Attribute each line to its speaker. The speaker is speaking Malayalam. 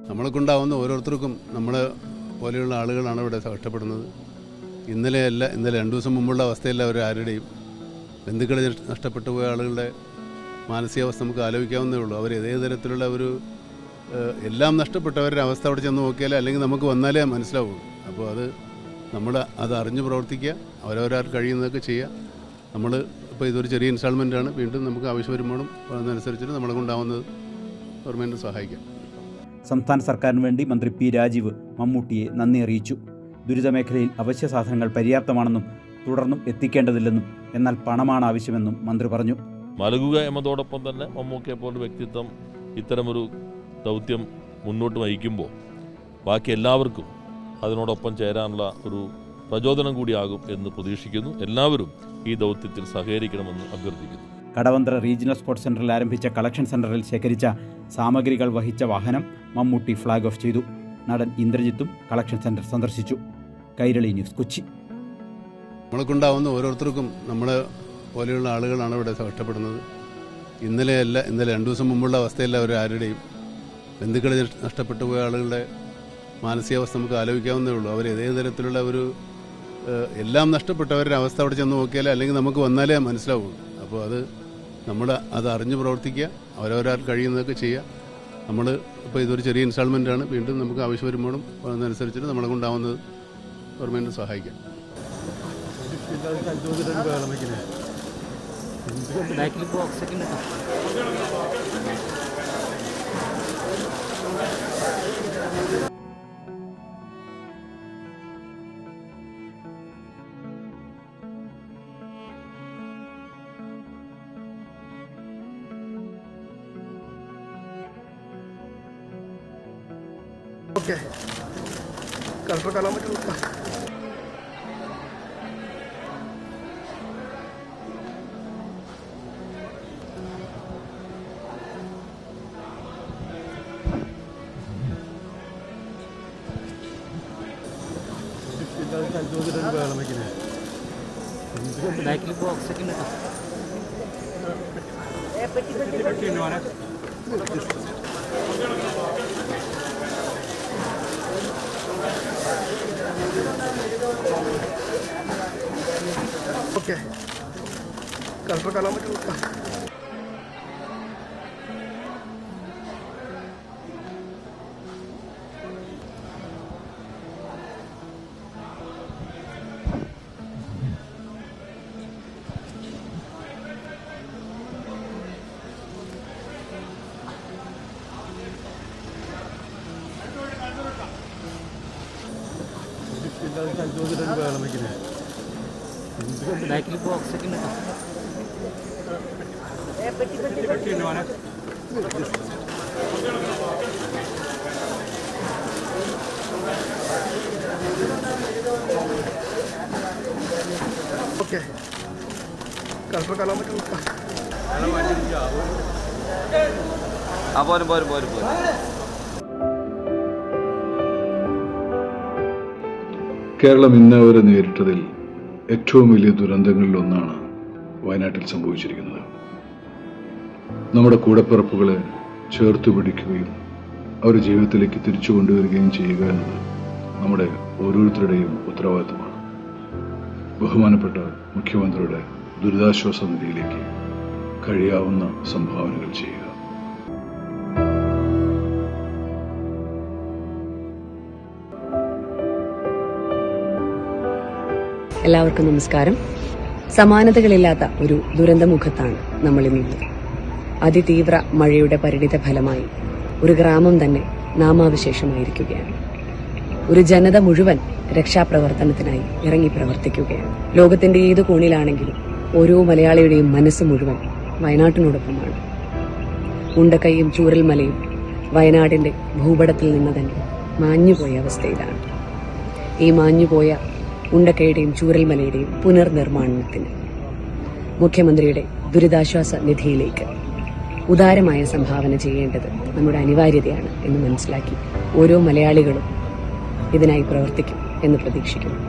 Speaker 1: നമ്മൾക്കുണ്ടാവുന്ന ഓരോരുത്തർക്കും നമ്മളെ പോലെയുള്ള ആളുകളാണ് ഇവിടെ കഷ്ടപ്പെടുന്നത്. ഇന്നലെ 2 ദിവസം മുമ്പുള്ള അവസ്ഥയല്ല അവർ ആരുടെയും. ബന്ധുക്കളെ നഷ്ടപ്പെട്ടു പോയ ആളുകളുടെ മാനസികാവസ്ഥ നമുക്ക് ആലോചിക്കാവുന്നേ ഉള്ളൂ. അവർ ഏതേ തരത്തിലുള്ള എല്ലാം നഷ്ടപ്പെട്ടവരുടെ അവസ്ഥ അവിടെ ചെന്ന് നോക്കിയാലേ, അല്ലെങ്കിൽ നമുക്ക് വന്നാലേ മനസ്സിലാവുള്ളൂ. അപ്പോൾ നമ്മൾ അറിഞ്ഞ് പ്രവർത്തിക്കുക, അവരവരാൾ കഴിയുന്നതൊക്കെ ചെയ്യുക. നമ്മൾ ഇപ്പോൾ ഇതൊരു ചെറിയ ഇൻസ്റ്റാൾമെൻറ്റാണ്. വീണ്ടും നമുക്ക് ആവശ്യം വരുമ്പോഴും അതനുസരിച്ചിട്ട് നമ്മളെ കൊണ്ടാവുന്നത് ഗവൺമെൻറ് സഹായിക്കാം.
Speaker 2: സംസ്ഥാന സർക്കാരിന് വേണ്ടി മന്ത്രി പി രാജീവ് മമ്മൂട്ടിയെ നന്ദി അറിയിച്ചു. ദുരിതമേഖലയിൽ അവശ്യ സാധനങ്ങൾ പര്യാപ്തമാണെന്നും തുടർന്നും എത്തിക്കേണ്ടതില്ലെന്നും, എന്നാൽ പണമാണ് ആവശ്യമെന്നും മന്ത്രി പറഞ്ഞു.
Speaker 3: നൽകുക എന്നതോടൊപ്പം തന്നെ മമ്മൂക്കയെ പോലെ വ്യക്തിത്വം ഇത്തരമൊരു ദൗത്യം മുന്നോട്ട് നയിക്കുമ്പോൾ ബാക്കി എല്ലാവർക്കും അതിനോടൊപ്പം ചേരാനുള്ള ഒരു പ്രചോദനം കൂടിയാകും എന്ന് പ്രതീക്ഷിക്കുന്നു. എല്ലാവരും ഈ ദൗത്യത്തിൽ സഹകരിക്കണമെന്ന് അഭ്യർത്ഥിക്കുന്നു.
Speaker 2: കടവന്ത്ര റീജിയണൽ സ്പോർട്സ് സെന്ററിൽ ആരംഭിച്ച കളക്ഷൻ സെന്ററിൽ ശേഖരിച്ച സാമഗ്രികൾ വഹിച്ച വാഹനം മമ്മൂട്ടി ഫ്ളാഗ് ഓഫ് ചെയ്തു. നടൻ ഇന്ദ്രജിത്തും കളക്ഷൻ സെന്റർ സന്ദർശിച്ചു. കൈരളി ന്യൂസ്, കൊച്ചി.
Speaker 1: നമ്മൾക്കുണ്ടാവുന്ന ഓരോരുത്തർക്കും നമ്മളെ പോലെയുള്ള ആളുകളാണ് ഇവിടെ കഷ്ടപ്പെടുന്നത്. ഇന്നലെ 2 ദിവസം മുമ്പുള്ള അവസ്ഥയല്ല അവർ ആരുടെയും. ബന്ധുക്കളെ നഷ്ടപ്പെട്ടു പോയ ആളുകളുടെ മാനസികാവസ്ഥ നമുക്ക് ആലോചിക്കാവുന്നേ ഉള്ളൂ. അവർ ഏതേ തരത്തിലുള്ള എല്ലാം നഷ്ടപ്പെട്ടവരുടെ അവസ്ഥ അവിടെ ചെന്ന് നോക്കിയാലേ, അല്ലെങ്കിൽ നമുക്ക് വന്നാലേ മനസ്സിലാവുള്ളൂ. അപ്പോൾ നമ്മൾ അറിഞ്ഞ് പ്രവർത്തിക്കുക, അവരവരാൾ കഴിയുന്നതൊക്കെ ചെയ്യുക. നമ്മൾ ഇപ്പോൾ ഇതൊരു ചെറിയ ഇൻസ്റ്റാൾമെൻറ്റാണ്. വീണ്ടും നമുക്ക് ആവശ്യം വരുമ്പോഴും അതനുസരിച്ചിട്ട് നമ്മളെ കൊണ്ടാവുന്നത് ഗവൺമെൻറ് സഹായിക്കാം.
Speaker 4: ഓക്കെ, കളക്ടർ കാണാൻ പറ്റുള്ളൂ.
Speaker 5: ബാക്കിൽ ബോക്സൊക്കെ ഉണ്ട്.
Speaker 4: ഓക്കെ, കളക്ടർ കാണാൻ പറ്റുള്ളൂ.
Speaker 5: ബാക്കിൽ ബോക്സൊക്കെ ഉണ്ട്.
Speaker 4: ഓക്കെ, കളക്ടർ കാണാൻ പറ്റുള്ളൂ.
Speaker 6: കേരളം ഇന്ന് വരെ നേരിട്ടതിൽ ഏറ്റവും വലിയ ദുരന്തങ്ങളിലൊന്നാണ് വയനാട്ടിൽ സംഭവിച്ചിരിക്കുന്നത്. നമ്മുടെ കൂടപ്പിറപ്പുകളെ ചേർത്ത് പിടിക്കുകയും അവരുടെ ജീവിതത്തിലേക്ക് തിരിച്ചു കൊണ്ടുവരികയും ചെയ്യുക എന്നത് നമ്മുടെ ഓരോരുത്തരുടെയും ഉത്തരവാദിത്തമാണ്. ബഹുമാനപ്പെട്ട മുഖ്യമന്ത്രിയുടെ ദുരിതാശ്വാസ നിധിയിലേക്ക് കഴിയാവുന്ന സംഭാവനകൾ ചെയ്യുക.
Speaker 7: എല്ലാവർക്കും നമസ്കാരം. സമാനതകളില്ലാത്ത ഒരു ദുരന്തമുഖത്താണ് നമ്മൾ ഇന്നുള്ളത്. അതിതീവ്ര മഴയുടെ പരിണിത ഫലമായി ഒരു ഗ്രാമം തന്നെ നാമാവശേഷമായിരിക്കുകയാണ്. ഒരു ജനത മുഴുവൻ രക്ഷാപ്രവർത്തനത്തിനായി ഇറങ്ങി പ്രവർത്തിക്കുകയാണ്. ലോകത്തിന്റെ ഏത് കോണിലാണെങ്കിലും ഓരോ മലയാളിയുടെയും മനസ്സ് മുഴുവൻ വയനാട്ടിനോടൊപ്പമാണ്. ഉണ്ടക്കൈയും ചൂരൽമലയും വയനാടിന്റെ ഭൂപടത്തിൽ നിന്ന് തന്നെ മാഞ്ഞുപോയ അവസ്ഥയിലാണ്. ഈ മാഞ്ഞുപോയ ഉണ്ടക്കയുടെയും ചൂരൽമലയുടെയും പുനർനിർമ്മാണത്തിന് മുഖ്യമന്ത്രിയുടെ ദുരിതാശ്വാസ നിധിയിലേക്ക് ഉദാരമായ സംഭാവന ചെയ്യേണ്ടത് നമ്മുടെ അനിവാര്യതയാണ് എന്ന് മനസ്സിലാക്കി ഓരോ മലയാളികളും ഇതിനായി പ്രവർത്തിക്കും എന്ന് പ്രതീക്ഷിക്കുന്നു.